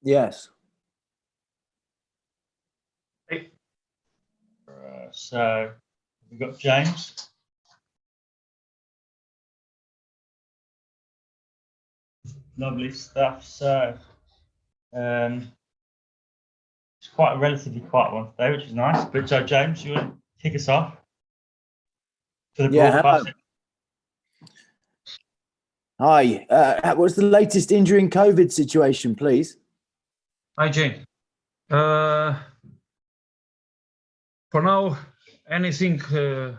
Yes. So we've got James. Lovely stuff. So it's quite a relatively quiet one today, which is nice. But so James, you want to kick us off for the broadcast? Hi. What's the latest injury and COVID situation, please? Hi, James. For now, anything the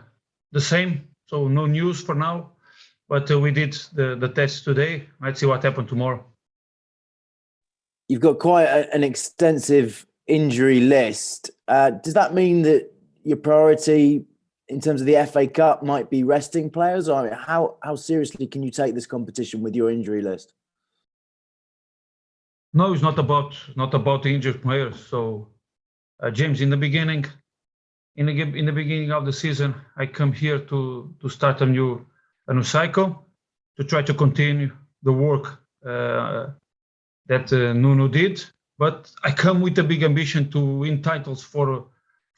same. So no news for now. But we did the test today. Let's see what happens tomorrow. You've got quite an extensive injury list. Does that mean that your priority in terms of the FA Cup might be resting players? Or how seriously can you take this competition with your injury list? No, it's not about the injured players. So, James, in the beginning of the season, I come here to start a new cycle, to try to continue the work that Nuno did. But I come with a big ambition to win titles for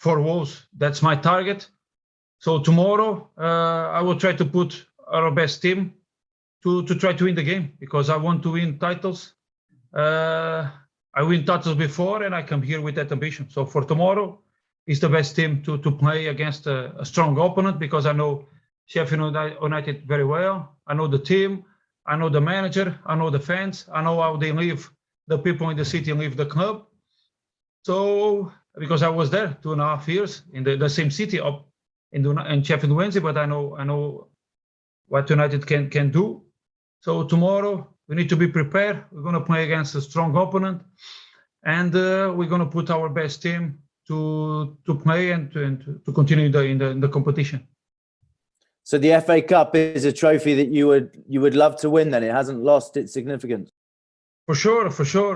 Wolves. That's my target. So tomorrow, I will try to put our best team to try to win the game, because I want to win titles. I win titles before, and I come here with that ambition. So for tomorrow, it's the best team to play against a strong opponent, because I know Sheffield United very well. I know the team, I know the manager, I know the fans, I know how they live, the people in the city live the club. So because I was there 2.5 years in the same city up in Sheffield Wednesday, but I know what United can do. So tomorrow we need to be prepared. We're going to play against a strong opponent, and we're going to put our best team to play and to continue in the competition. So the FA Cup is a trophy that you would love to win. Then it hasn't lost its significance. For sure.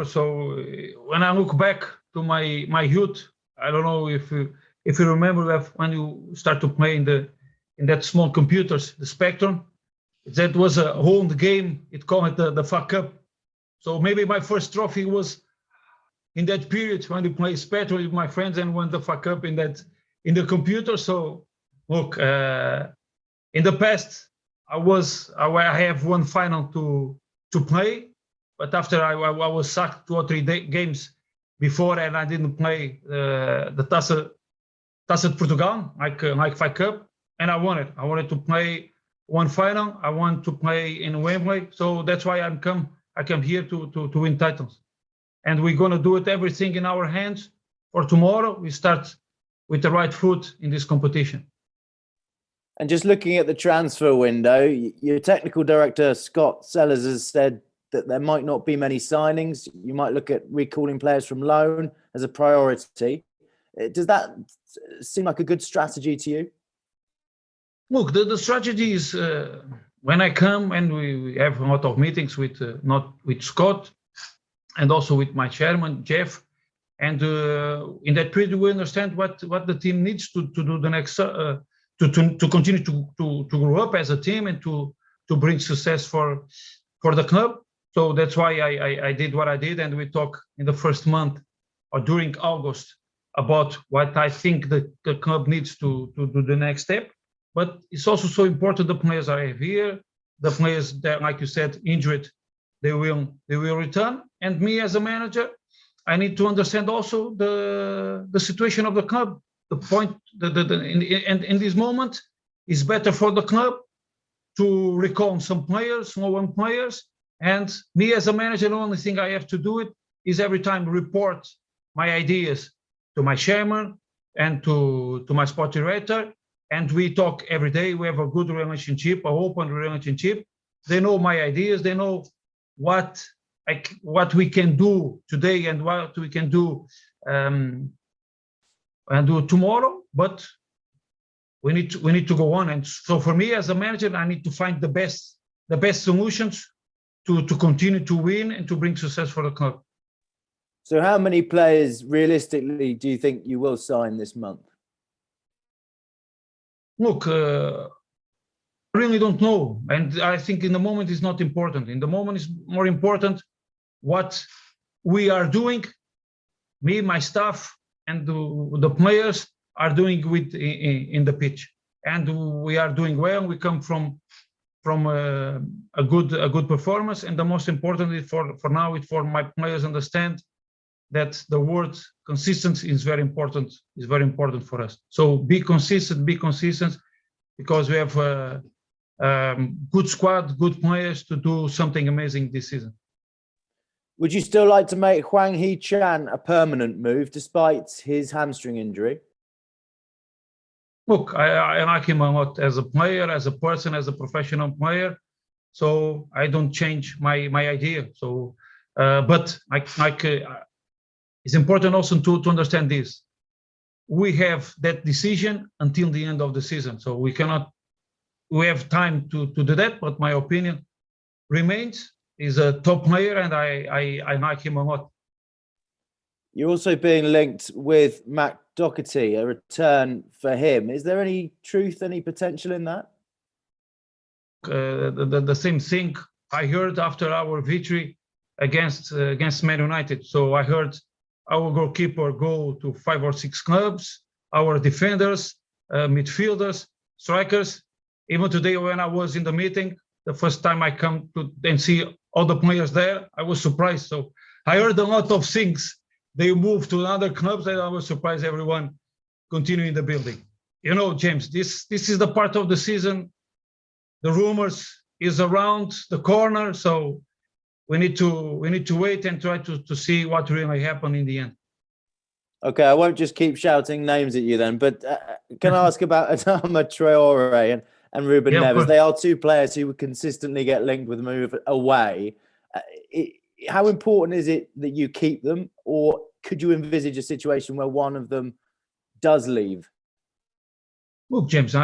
So when I look back to my youth, I don't know if you remember that when you start to play in that small computers, the Spectrum. That was a home game. It called it the FA Cup. So maybe my first trophy was in that period when you play Spectrum with my friends and won the FA Cup in the computer. So look, in the past I have one final to play, but after I was sacked 2 or 3 games before, and I didn't play the Taça de Portugal like FA Cup, and I won it. I wanted to play one final. I want to play in Wembley, so that's why I come here to win titles, and we're gonna do it everything in our hands. For tomorrow, we start with the right foot in this competition. And just looking at the transfer window, your technical director Scott Sellers has said that there might not be many signings. You might look at recalling players from loan as a priority. Does that seem like a good strategy to you? Look, the strategy is when I come, and we have a lot of meetings with not with Scott, and also with my chairman Jeff, and in that period we understand what the team needs to do the next to continue to grow up as a team and to bring success for the club. So that's why I did what I did, and we talk in the first month or during August about what I think the club needs to do the next step. But it's also so important the players I have here, the players that, like you said, injured, they will return. And me as a manager, I need to understand also the situation of the club. The point in this moment is better for the club to recall some players, low-end players. And me as a manager, the only thing I have to do it is every time report my ideas to my chairman and to my sport director. And we talk every day. We have a good relationship, an open relationship. They know my ideas. They know what we can do today and what we can do and do tomorrow. But we need to go on. And so for me as a manager, I need to find the best solutions to continue to win and to bring success for the club. So how many players realistically do you think you will sign this month? Look, I really don't know. And I think in the moment is not important. In the moment is more important what we are doing, me, my staff, and the players are doing in the pitch, and we are doing well. We come from a good performance, and the most important is for now is for my players understand that the word consistency is very important. Is very important for us. So be consistent, because we have a good squad, good players to do something amazing this season. Would you still like to make Hwang Hee-chan a permanent move despite his hamstring injury? Look, I like him a lot as a player, as a person, as a professional player. So I don't change my idea. So, but it's important also to understand this. We have that decision until the end of the season. So we have time to do that. But my opinion remains. He's a top player, and I like him a lot. You're also being linked with Matt Doherty, a return for him. Is there any truth, any potential in that? The same thing I heard after our victory against Man United. So I heard our goalkeeper go to 5 or 6 clubs, our defenders, midfielders, strikers. Even today when I was in the meeting, the first time I come to and see all the players there, I was surprised. So I heard a lot of things. They moved to other clubs, and I was surprised everyone continuing the building. You know, James, this is the part of the season. The rumors is around the corner, so we need to wait and try to see what really happened in the end. Okay, I won't just keep shouting names at you then, but can I ask about Adama Traore and Ruben Neves? They are two players who would consistently get linked with a move away. How important is it that you keep them, or could you envisage a situation where one of them does leave? Look, James,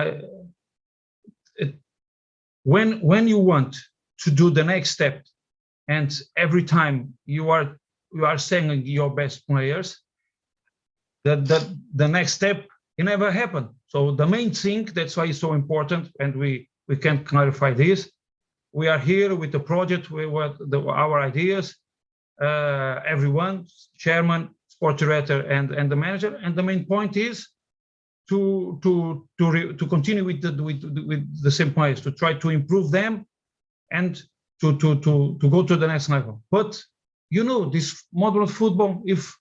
when you want to do the next step, and every time you are sending your best players, the next step it never happened. So the main thing, that's why it's so important, and we can clarify this. We are here with the project, our ideas, everyone, chairman, sport director, and the manager. And the main point is to continue with the same players, to try to improve them, and to go to the next level. But you know, this model of football, if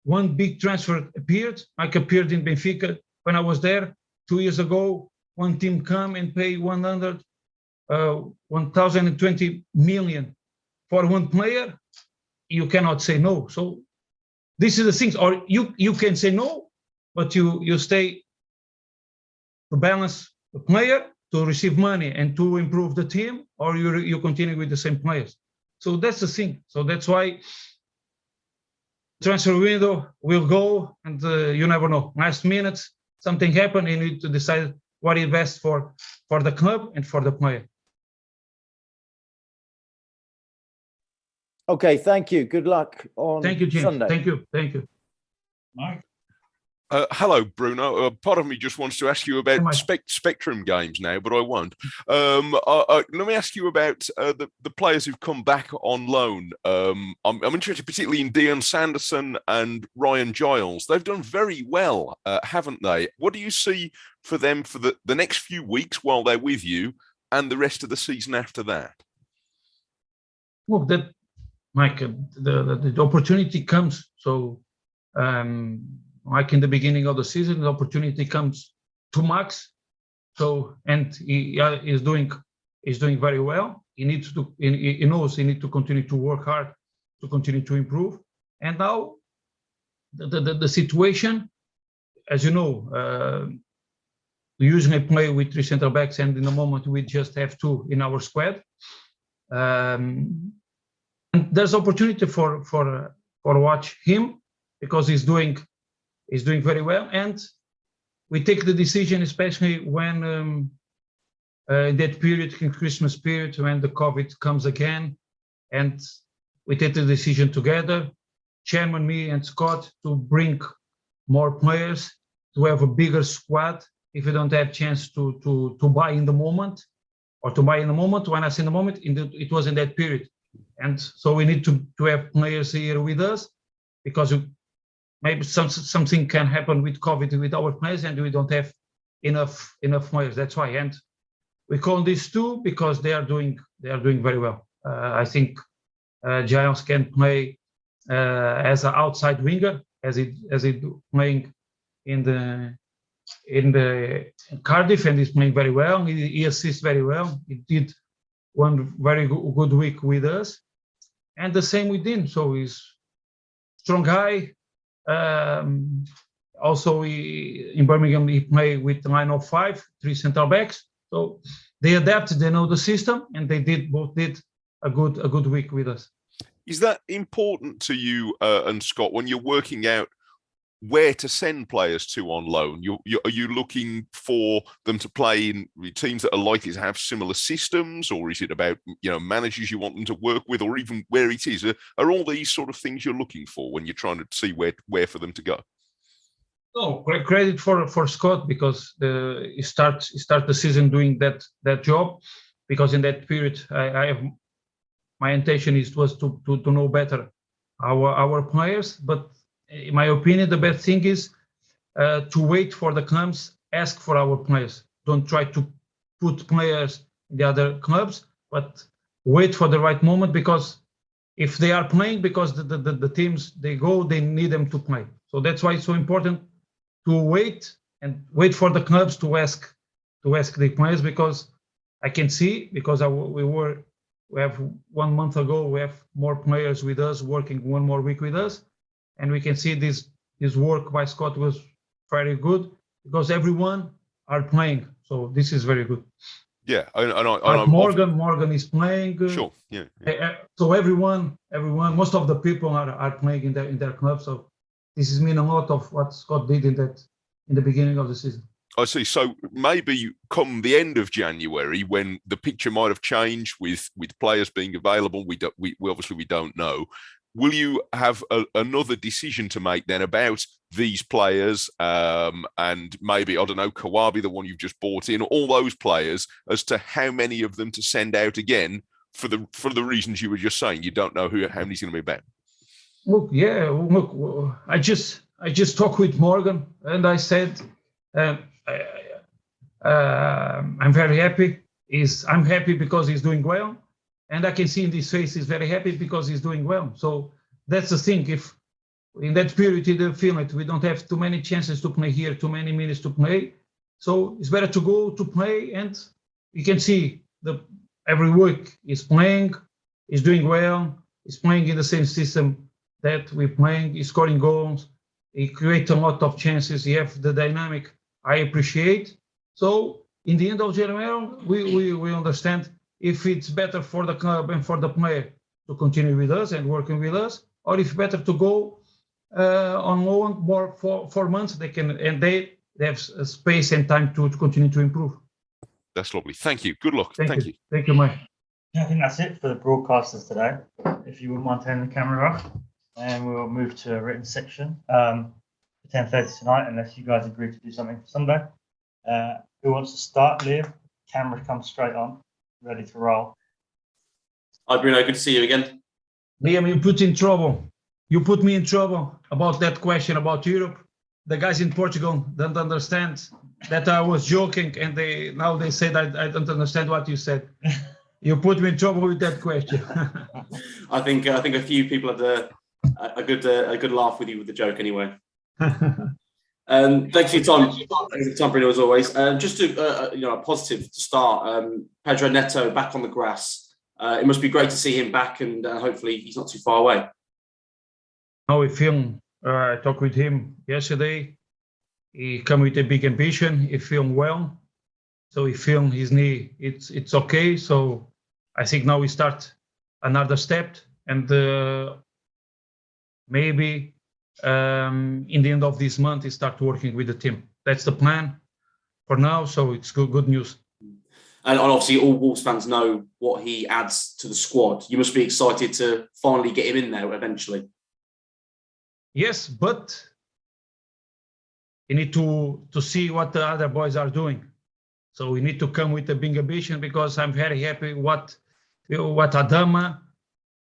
one big transfer appeared, like appeared in Benfica when I was there 2 years ago, one team come and pay 1,020 million for one player, you cannot say no. So this is the things, or you can say no, but you stay to balance the player, to receive money and to improve the team, or you continue with the same players. So that's the thing. So that's why transfer window will go, and you never know. Last minute, something happened, you need to decide what is best for the club and for the player. Okay, thank you. Good luck on Thank you, James. Sunday. Thank you. Mike? Hello, Bruno. Part of me just wants to ask you about Spectrum games now, but I won't. Let me ask you about the players who've come back on loan. I'm interested particularly in Dion Sanderson and Ryan Giles. They've done very well, haven't they? What do you see for them for the next few weeks while they're with you, and the rest of the season after that? Well, Mike, the opportunity comes. So, like in the beginning of the season, the opportunity comes to Max. So, and he is doing very well. He needs to. He knows he needs to continue to work hard to continue to improve. And now, the situation, as you know, we usually play with 3 center backs, and in the moment we just have 2 in our squad. And there's opportunity for watch him, because he's doing very well, and we take the decision, especially when that period, in Christmas period, when the COVID comes again, and we take the decision together, chairman, me, and Scott, to bring more players, to have a bigger squad. If you don't have chance to buy in the moment, or to buy in the moment, when I say in the moment, it was in that period. And so we need to have players here with us, because maybe something can happen with COVID with our players, and we don't have enough players. That's why. And we call these two because they are doing very well. I think Giles can play as an outside winger, as he playing in the Cardiff, and he's playing very well. He assists very well. He did one very good week with us, and the same with him. So he's strong guy. Also, in Birmingham, he played with the line of 5, 3 centre backs. So they adapted, they know the system, and they both did a good week with us. Is that important to you and Scott when you're working out where to send players to on loan? Are you looking for them to play in teams that are likely to have similar systems, or is it about managers you want them to work with, or even where it is? Are all these sort of things you're looking for when you're trying to see where for them to go? No, credit for Scott, because he start the season doing that job, because in that period I have my intention was to know better our players. But in my opinion, the best thing is to wait for the clubs, ask for our players. Don't try to put players in the other clubs, but wait for the right moment, because if they are playing, because the teams they need them to play. So that's why it's so important to wait for the clubs to ask the players, because I can see, because we have 1 month ago, we have more players with us working 1 more week with us, and we can see this work by Scott was very good, because everyone are playing. So this is very good. Yeah, Morgan is playing. Sure. Yeah. So everyone, most of the people are playing in their club. So this is mean a lot of what Scott did in the beginning of the season. I see. So maybe come the end of January, when the picture might have changed with players being available, we obviously don't know. Will you have another decision to make then about these players, and maybe, I don't know, Kawabi, the one you've just bought in, all those players, as to how many of them to send out again for the reasons you were just saying? You don't know how many's going to be back. Look, I just talked with Morgan, and I said, I'm very happy. I'm happy because he's doing well, and I can see in his face he's very happy because he's doing well. So that's the thing. If in that period in the film we don't have too many chances to play here, too many minutes to play, so it's better to go to play, and you can see every week he's playing, he's doing well, he's playing in the same system that we're playing, he's scoring goals, he creates a lot of chances, he have the dynamic I appreciate. So in the end of January, we understand if it's better for the club and for the player to continue with us and working with us, or if better to go on loan more for 4 months. They have space and time to continue to improve. That's lovely. Thank you. Good luck. Thank you. Thank you, Mike. I think that's it for the broadcasters today. If you wouldn't mind turning the camera off, and we'll move to a written section for 10:30 tonight, unless you guys agree to do something for Sunday. Who wants to start? Liam, camera comes straight on, ready to roll. Hi, Bruno. Good to see you again. Liam, you put me in trouble about that question about Europe. The guys in Portugal don't understand that I was joking, and now they said I don't understand what you said. You put me in trouble with that question. I think a few people had a good laugh with you with the joke anyway. Thanks for your time. Thanks for your time, Bruno, as always. Just to a positive to start. Pedro Neto back on the grass. It must be great to see him back, and hopefully he's not too far away. Now we film. I talked with him yesterday. He come with a big ambition. He filmed well, so he filmed his knee. It's okay. So I think now we start another step, and maybe in the end of this month he start working with the team. That's the plan for now. So it's good news. And obviously, all Wolves fans know what he adds to the squad. You must be excited to finally get him in there eventually. Yes, but you need to see what the other boys are doing. So we need to come with a big ambition, because I'm very happy what Adama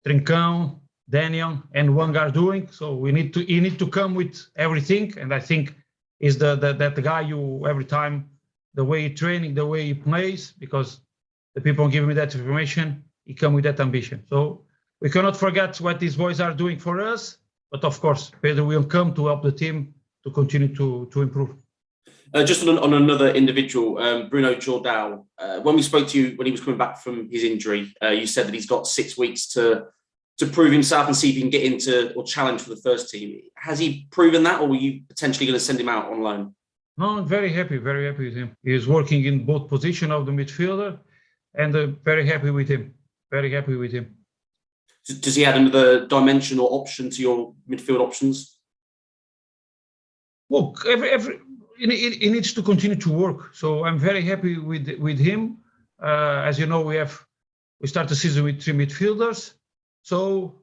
Trincão, Daniel, and Wang are doing. So he need to come with everything, and I think is that guy you every time, the way he training, the way he plays, because the people give me that information, he come with that ambition. So we cannot forget what these boys are doing for us, but of course, Pedro will come to help the team to continue to improve. Just on another individual, Bruno Jordao, when we spoke to you when he was coming back from his injury, you said that he's got 6 weeks to prove himself and see if he can get into or challenge for the first team. Has he proven that, or were you potentially going to send him out on loan? No, I'm very happy with him. He is working in both positions of the midfielder, and very happy with him. Very happy with him. Does he add another dimension or option to your midfield options? Look, he needs to continue to work. So I'm very happy with him. As you know, we start the season with 3 midfielders. So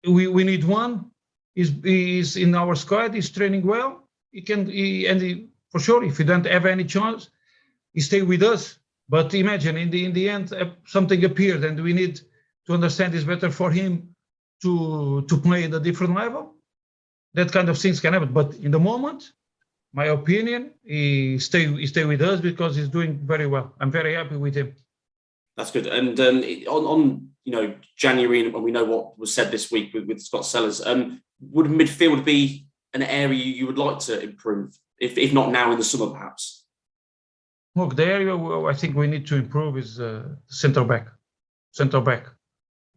we need one. He's in our squad. He's training well. For sure, if he don't have any chance, he stay with us. But imagine in the end, something appeared, and we need to understand it's better for him to play at a different level. That kind of things can happen. But in the moment, my opinion, he stay with us because he's doing very well. I'm very happy with him. That's good. And on January, and we know what was said this week with Scott Sellers, would midfield be an area you would like to improve, if not now in the summer, perhaps? Look, the area I think we need to improve is centre back,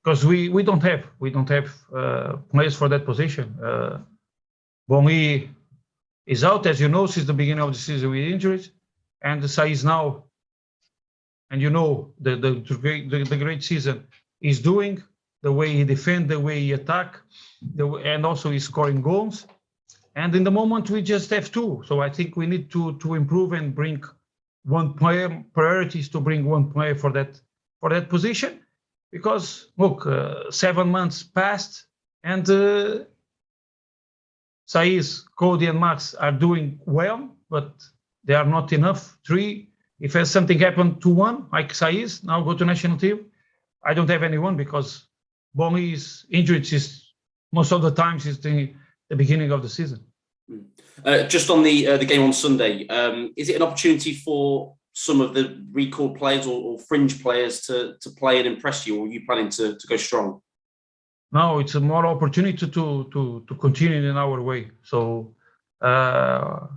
because we don't have players for that position. Bongi is out, as you know, since the beginning of the season with injuries, and Saiz now, and you know the great season he's doing, the way he defends, the way he attack, and also he's scoring goals. And in the moment we just have 2, so I think we need to improve and bring one player. Priorities to bring one player for that position, because look, 7 months passed, and Saiz, Cody, and Max are doing well, but they are not enough. 3, if something happened to one, like Saiz, now go to national team, I don't have anyone because Bongi's injured is most of the times is the beginning of the season. Just on the game on Sunday, is it an opportunity for some of the recalled players or fringe players to play and impress you, or are you planning to go strong? No, it's a more opportunity to continue in our way. So the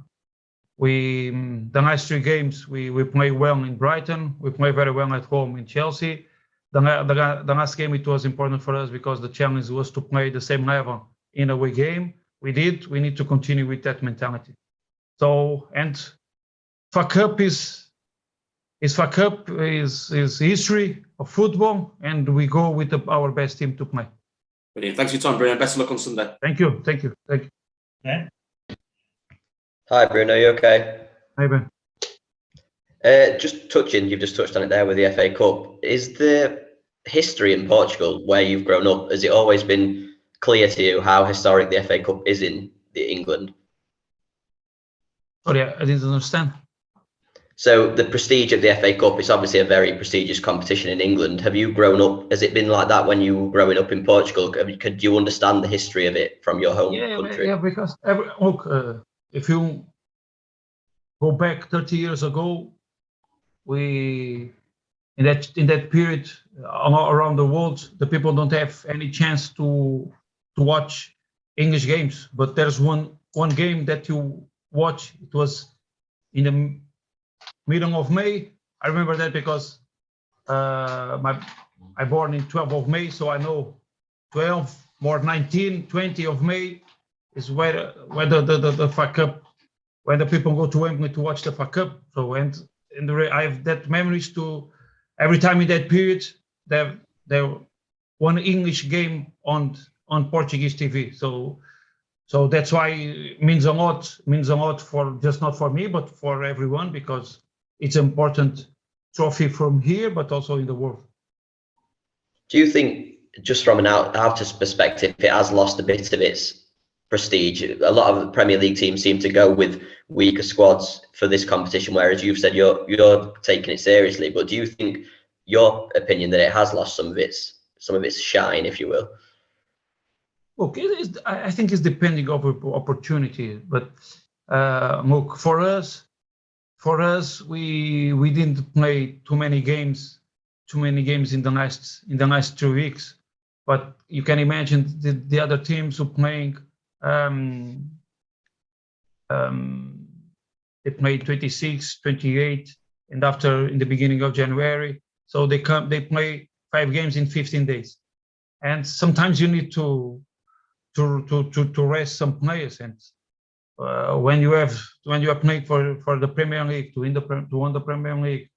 last 3 games we play well in Brighton, we play very well at home in Chelsea. The last game it was important for us because the challenge was to play the same level in a away game. We did. We need to continue with that mentality. So, and fuck up is history of football, and we go with our best team to play. Brilliant. Thanks for your time, Bruno. Best of luck on Sunday. Thank you. Yeah. Hi, Bruno. You okay? Hi, Ben. You've just touched on it there with the FA Cup. Is the history in Portugal, where you've grown up, has it always been clear to you how historic the FA Cup is in England? Sorry, I didn't understand. So the prestige of the FA Cup is obviously a very prestigious competition in England. Have you grown up? Has it been like that when you were growing up in Portugal? Could you understand the history of it from your home country? Yeah, because if you go back 30 years ago, in that period around the world, the people don't have any chance to watch English games. But there's one game that you watch. It was in the middle of May. I remember that because I born in 12th of May, so I know 12 more 19, 20 of May is where the FA Cup, when the people go to Wembley to watch the FA Cup. So I have that memories to every time in that period there one English game on Portuguese TV. So that's why it means a lot for just not for me but for everyone, because it's an important trophy from here but also in the world. Do you think, just from an outer's perspective, it has lost a bit of its prestige? A lot of the Premier League teams seem to go with weaker squads for this competition, whereas you've said you're taking it seriously. But do you think, your opinion, that it has lost some of its some of its shine, if you will? Look, I think it's depending on opportunity, but look, for us, we didn't play too many games in the last 2 weeks. But you can imagine the other teams who playing. They played 26, 28, and after in the beginning of January, so they play 5 games in 15 days, and sometimes you need to rest some players. And when you are playing for the Premier League to win the Premier League,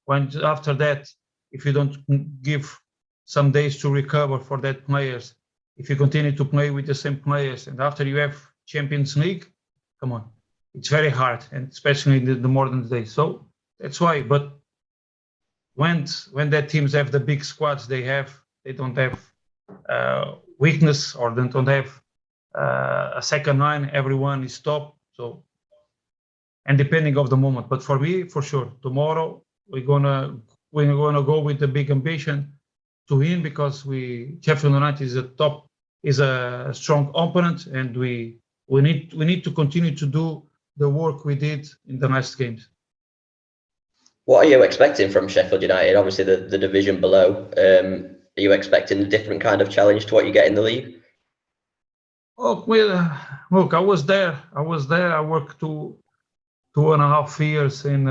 when after that, if you don't give some days to recover for that players, if you continue to play with the same players, and after you have Champions League, come on, it's very hard, and especially in the modern days. So that's why. But when that teams have the big squads they don't have weakness, or they don't have a second line. Everyone is top. So, and depending of the moment. But for me, for sure, tomorrow we're gonna go with the big ambition to win, because Sheffield United is a strong opponent, and we need to continue to do the work we did in the last games. What are you expecting from Sheffield United? Obviously, the division below. Are you expecting a different kind of challenge to what you get in the league? Oh, well, look, I was there. I worked 2.5 years in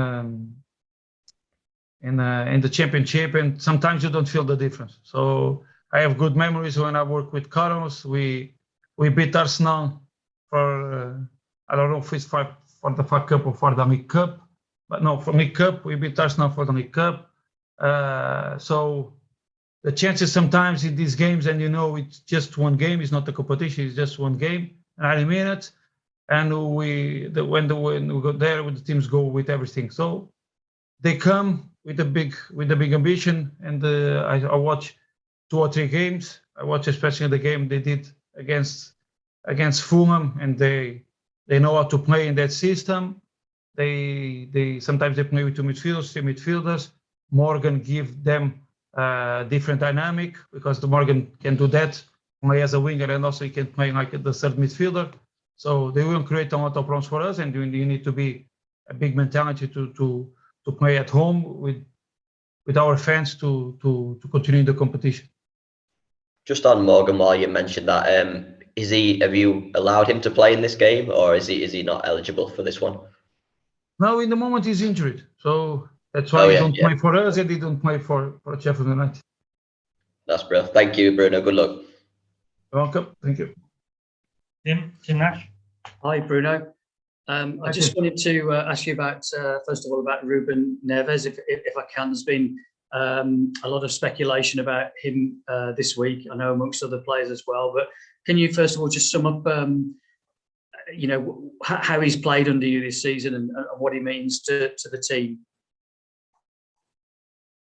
the championship, and sometimes you don't feel the difference. So I have good memories when I work with Carlos. We beat Arsenal for I don't know if it's for the FA Cup or for the League Cup, but no, for League Cup we beat Arsenal for the League Cup. So the chances sometimes in these games, and it's just one game, it's not a competition, it's just one game, 90 minutes, and when we go there, the teams go with everything. So they come with a big ambition, and I watch 2 or 3 games. I watch especially the game they did against Fulham, and they know how to play in that system. They sometimes they play with 2 midfielders, 3 midfielders. Morgan give them different dynamic, because the Morgan can do that, play as a winger, and also he can play like the third midfielder. So they will create a lot of problems for us, and you need to be a big mentality to play at home with our fans to continue the competition. Just on Morgan, while you mentioned that, have you allowed him to play in this game, or is he not eligible for this one? No, in the moment he's injured, so that's why he don't play for us, and he don't play for Sheffield United. That's brilliant. Thank you, Bruno. Good luck. You're welcome. Thank you. Tim Nash. Hi, Bruno. I just wanted to ask you about, first of all, about Ruben Neves, if I can. There's been a lot of speculation about him this week, I know, amongst other players as well. But can you, first of all, just sum up, how he's played under you this season, and what he means to the team?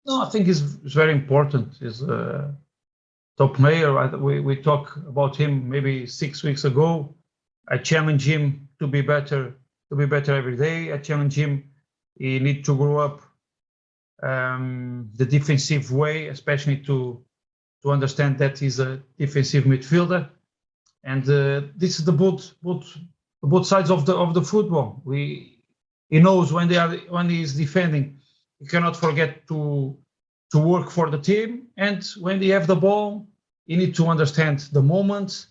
No, I think it's very important. He's a top player. We talked about him maybe 6 weeks ago. I challenge him to be better every day. I challenge him. He needs to grow up the defensive way, especially to understand that he's a defensive midfielder. And this is the both sides of the football. He knows when he is defending, he cannot forget to work for the team. And when they have the ball, you need to understand the moments,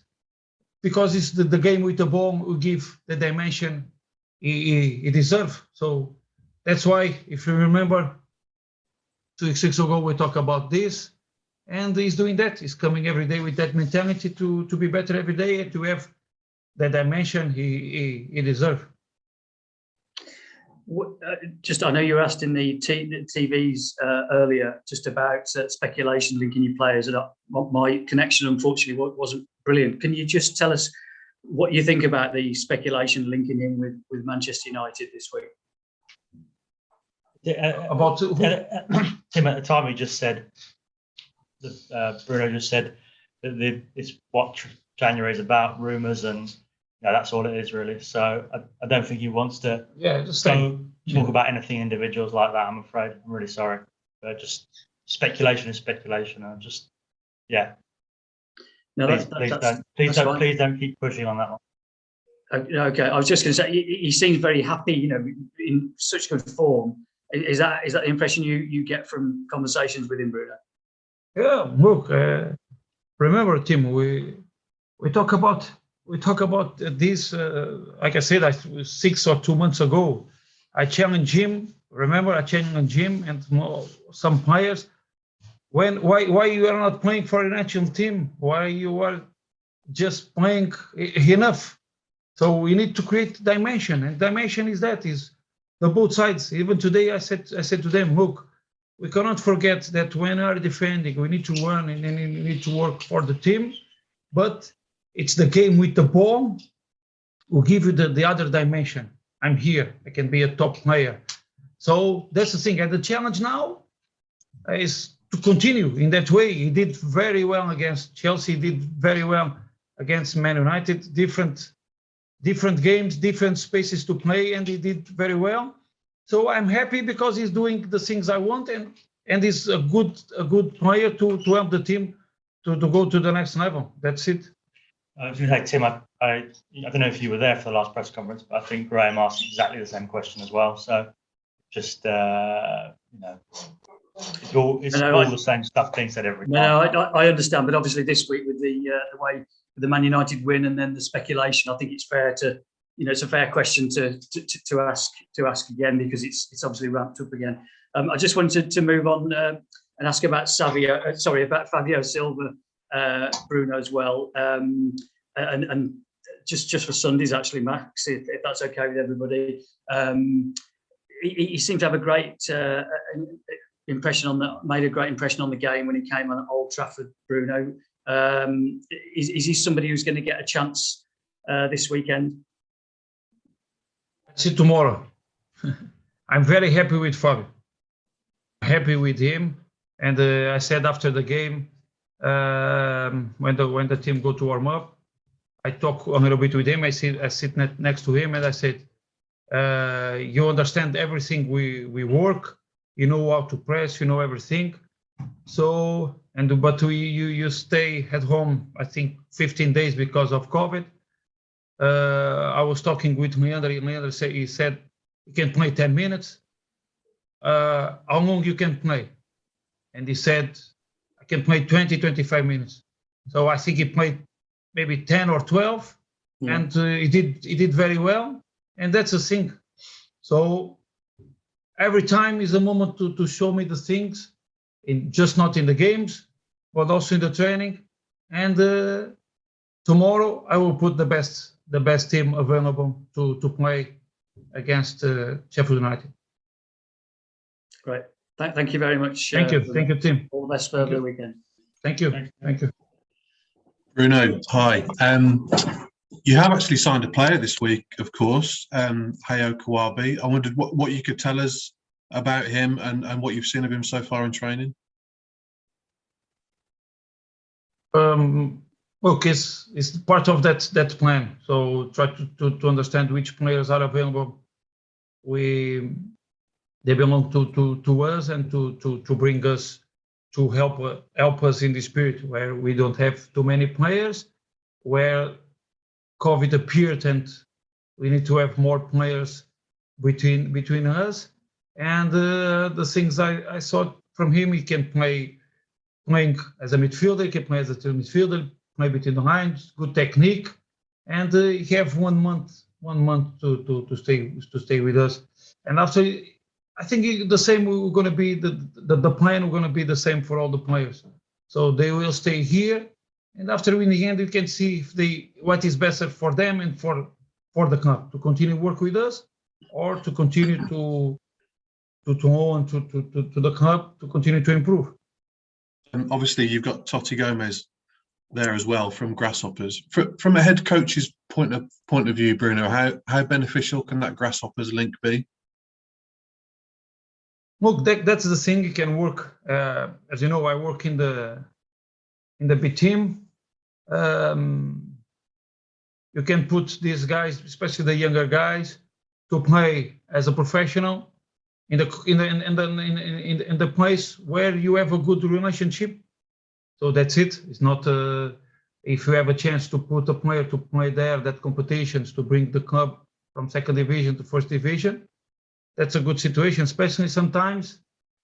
because it's the game with the ball will give the dimension he deserves. So that's why, if you remember, 2 weeks ago we talked about this, and he's doing that. He's coming every day with that mentality to be better every day, and to have the dimension he deserves. Just, I know you were asked in the TVs earlier just about speculation linking your players, and my connection unfortunately wasn't brilliant. Can you just tell us what you think about the speculation linking in with Manchester United this week? About Tim, at the time he just said, Bruno just said that it's what January is about, rumours, and that's all it is really. So I don't think he wants to talk about anything individuals like that, I'm afraid. I'm really sorry. But just speculation is speculation. yeah. No, Please don't keep pushing on that one. Okay, I was just going to say he seems very happy, you know, in such good form. Is that the impression you get from conversations with him, Bruno? Yeah, look, remember, Tim, we talk about this. Like I said, 6 or 2 months ago, I challenged him. Remember, I challenged him and some players. Why you are not playing for a national team? Why you are just playing enough? So we need to create dimension, and dimension is the both sides. Even today, I said to them, look, we cannot forget that when we are defending, we need to win and then we need to work for the team. But it's the game with the ball will give you the other dimension. I'm here. I can be a top player. So that's the thing. And the challenge now is to continue in that way. He did very well against Chelsea. He did very well against Man United. Different games, different spaces to play, and he did very well. So I'm happy because he's doing the things I want, and he's a good player to help the team to go to the next level. That's it. I was going to say, Tim, I don't know if you were there for the last press conference, but I think Graham asked exactly the same question as well. So just it's all the same stuff being said every time. No, I understand, but obviously this week with the way the Man United win and then the speculation, I think it's fair to, it's a fair question to ask again, because it's obviously ramped up again. I just wanted to move on and ask about Fabio Silva, Bruno as well, and just for Sundays actually, Max, if that's okay with everybody. He seemed to have a great made a great impression on the game when he came on at Old Trafford, Bruno. Is he somebody who's going to get a chance this weekend? See tomorrow. I'm very happy with Fabio. Happy with him, and I said after the game, when the team go to warm up, I talk a little bit with him. I sit next to him, and I said, "You understand everything we work. You know how to press. You know everything. So." But you stay at home, I think 15 days because of COVID. I was talking with Leandro. He said he can play 10 minutes. How long you can play? And he said, I can play 20, 25 minutes. So I think he played maybe 10 or 12, and he did very well. And that's the thing. So every time is a moment to show me the things. Just not in the games, but also in the training. And tomorrow I will put the best team available to play against Sheffield United. Great. Thank you very much. Thank you, Tim. All the best for the weekend. Thank you. Bruno, hi. You have actually signed a player this week, of course, Hayo Kawabi. I wondered what you could tell us about him and what you've seen of him so far in training. Look, it's part of that plan. So try to understand which players are available. They belong to us and to bring us to help us in the spirit where we don't have too many players, where COVID appeared and we need to have more players between us. And the things I saw from him, he can playing as a midfielder, he can play as a midfielder, play between the lines, good technique, and he have 1 month to stay with us. And after, I think the same we're going to be the plan. We're going to be the same for all the players. So they will stay here, and after in the end, we can see what is better for them and for the club to continue work with us, or to continue to own to the club to continue to improve. Obviously, you've got Totti Gomez there as well from Grasshoppers. From a head coach's point of view, Bruno, how beneficial can that Grasshoppers link be? Look, that's the thing. You can work. As you know, I work in the B team. You can put these guys, especially the younger guys, to play as a professional in the place where you have a good relationship. So that's it. It's not if you have a chance to put a player to play there, that competitions to bring the club from second division to first division, that's a good situation, especially sometimes.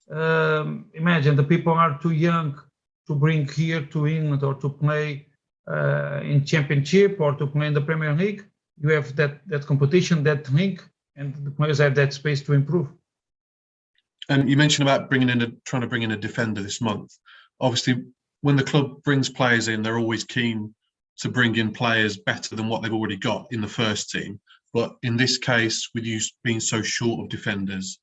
Imagine the people are too young to bring here to England or to play in Championship or to play in the Premier League. You have that competition, that link, and the players have that space to improve. And you mentioned about trying to bring in a defender this month. Obviously, when the club brings players in, they're always keen to bring in players better than what they've already got in the first team. But in this case, with you being so short of defenders,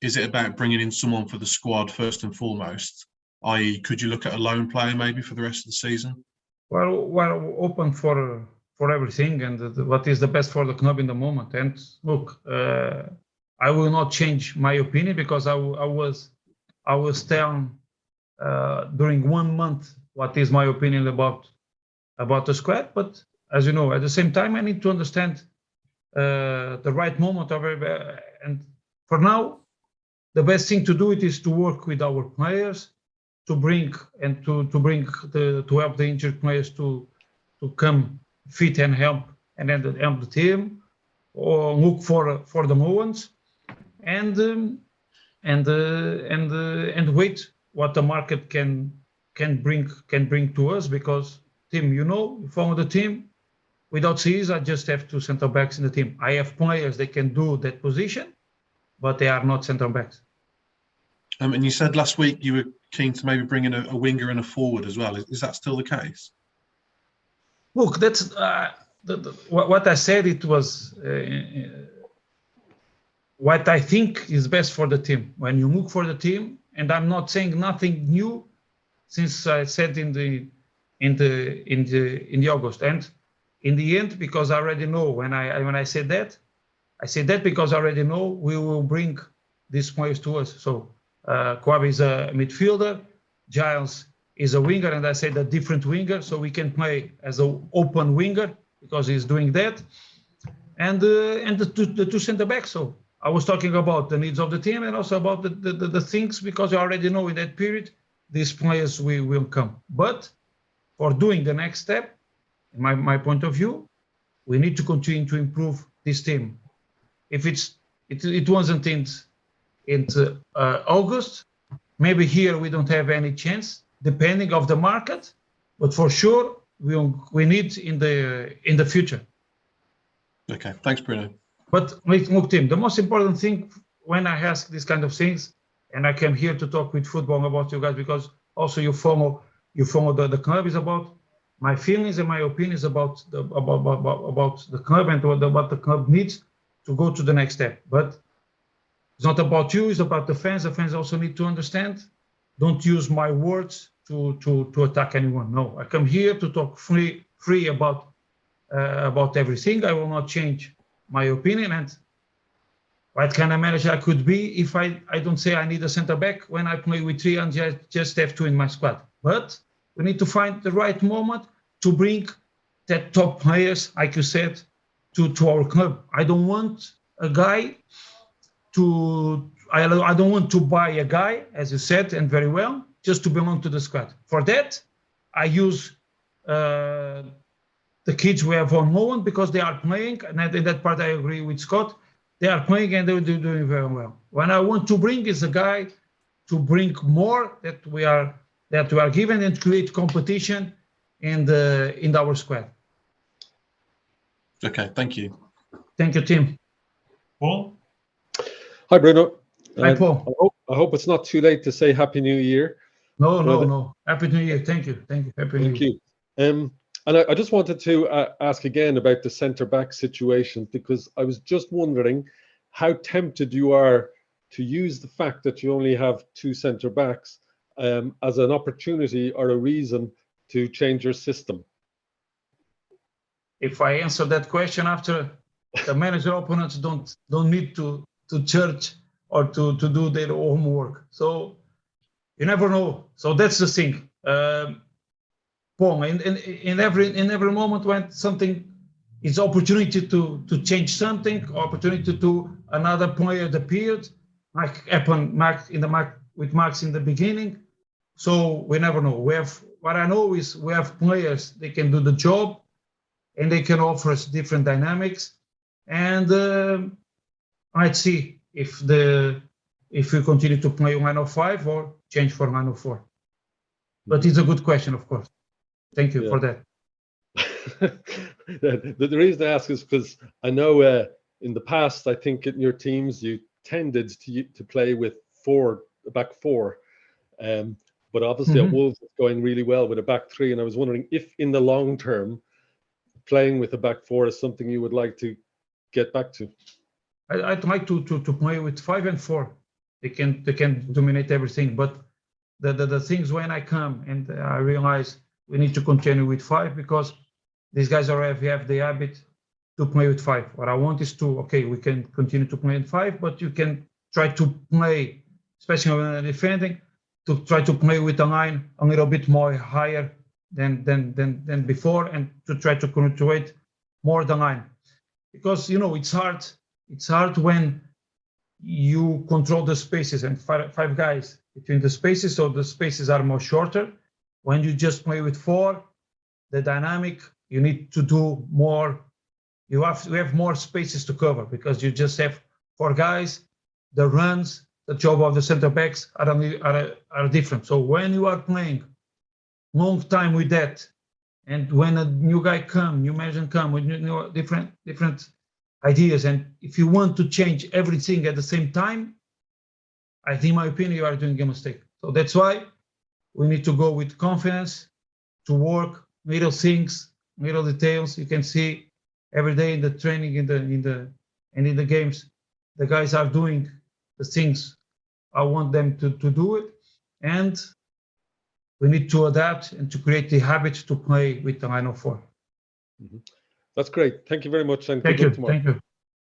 is it about bringing in someone for the squad first and foremost? I.e., could you look at a loan player maybe for the rest of the season? Well, we're open for everything and what is the best for the club in the moment. And look, I will not change my opinion because I was telling during 1 month what is my opinion about the squad. But as you know, at the same time, I need to understand the right moment of and for now, the best thing to do is to work with our players to bring and to help the injured players to come fit and help and then help the team or look for the moments and wait what the market can bring to us, because team, you follow the team. Without Cs, I just have 2 center backs in the team. I have players that can do that position, but they are not center backs. And you said last week you were keen to maybe bring in a winger and a forward as well. Is that still the case? Look, that's what I said. It was what I think is best for the team. When you look for the team, and I'm not saying nothing new since I said in the August, and in the end, because I already know when I said that, because I already know we will bring these players to us. So Kwabi is a midfielder, Giles is a winger, and I said a different winger, so we can play as an open winger because he's doing that, and the 2 center backs. So I was talking about the needs of the team and also about the things, because you already know in that period these players will come. But for doing the next step, in my point of view, we need to continue to improve this team. If it wasn't in August, maybe here we don't have any chance, depending of the market, but for sure we need in the future. Okay, thanks, Bruno. But look, Tim, the most important thing when I ask these kind of things, and I came here to talk with football about you guys, because also you follow the club, is about my feelings and my opinions about the club and what the club needs to go to the next step. But it's not about you, it's about the fans. The fans also need to understand. Don't use my words to attack anyone. No, I come here to talk free about everything. I will not change my opinion. And what kind of manager I could be if I don't say I need a center back when I play with 3 and just have 2 in my squad. But we need to find the right moment to bring that top players, like you said, to our club. I don't want a guy I don't want to buy a guy, as you said, and very well, just to belong to the squad. For that, I use the kids we have on loan because they are playing, and in that part I agree with Scott. They are playing and they're doing very well. When I want to bring is a guy to bring more that we are given and create competition in our squad. Okay, thank you. Thank you, Tim. Paul? Hi, Bruno. Hi, Paul. I hope it's not too late to say Happy New Year. No. Happy New Year. Thank you. Happy New Year. Thank you. And I just wanted to ask again about the centre-back situation, because I was just wondering how tempted you are to use the fact that you only have 2 centre-backs as an opportunity or a reason to change your system. If I answer that question after the manager opponents don't need to church or to do their homework, so you never know. So that's the thing, Paul. In every moment when something is opportunity to change something, opportunity to another player appeared, like happened with Max in the beginning. So we never know. what I know is we have players, they can do the job and they can offer us different dynamics. And I'd see if we continue to play line of 5 or change for line of 4. But it's a good question, of course. Thank you for that. The reason I ask is because I know in the past, I think in your teams, you tended to play with a back four. But obviously at Wolves, it's going really well with a back 3. And I was wondering if in the long term, playing with a back 4 is something you would like to get back to. I'd like to play with 5 and 4. They can dominate everything. But the things when I come and I realize we need to continue with 5 because these guys already have the habit to play with 5. What I want is we can continue to play in 5, but you can try to play, especially when defending, to try to play with the line a little bit more higher than before, and to try to concentrate more the line, because it's hard. It's hard when you control the spaces and 5 guys between the spaces, so the spaces are more shorter. When you just play with 4, the dynamic, you need to do more. We have more spaces to cover because you just have 4 guys. The runs, the job of the center backs are different. So when you are playing long time with that, and when a new manager come with different ideas, and if you want to change everything at the same time, I think, in my opinion, you are doing a mistake. So that's why we need to go with confidence, to work little things, little details. You can see every day in the training, in the games, the guys are doing the things I want them to do it, and we need to adapt and to create the habit to play with the line of 4. That's great. Thank you very much, and Thank good you. luck tomorrow. Thank you.